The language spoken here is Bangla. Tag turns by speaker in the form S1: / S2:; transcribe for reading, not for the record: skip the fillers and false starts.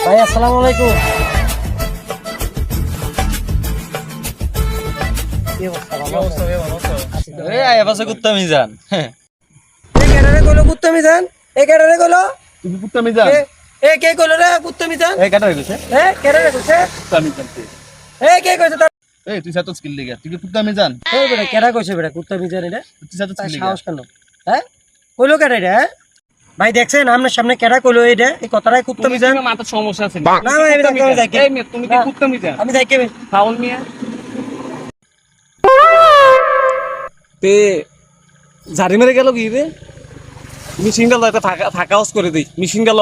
S1: ভাই আসসালামু আলাইকুম। কি অবস্থা? ভালো আছেন?
S2: এই আয় পাশে কুত্তা মিজান
S1: এই কেডারে কইলো কুত্তা মিজান? এই কেডারে কইলো?
S2: তুমি কুত্তা মিজান
S1: এ কে কইলো রে কুত্তা মিজান?
S2: এই কাটা হইছে
S1: এ কেডারে কইছে?
S2: কুত্তা মিজান
S1: এ কে কইছে তোর?
S2: এই তুই সাতো স্কিল লিগা তুই কি কুত্তা মিজান
S1: এই বেটা কেডা কইছে বেটা কুত্তা মিজান এটা?
S2: তুই সাতো
S1: তার
S2: স্কিল লিগা
S1: সাহস কেন? হ্যাঁ? কইলো কেডা এটা? হ্যাঁ? ভাই দেখছেন আপনার সামনে কেডা কইলো এটা? এই কথাটাই কুত্তা মিজান?
S3: মাথার সমস্যা আছে
S1: না ভাই আমি যাই কে?
S3: এই মেয়ে, তুমি কি কুত্তা মিজান?
S1: আমি যাই কে?
S3: ফাউল মিয়া তে ঝাড়ি মেরে গেল কি রে? মিশিং গেল একটা ফাঁকা হাউস করে দিই। মিশিং গেল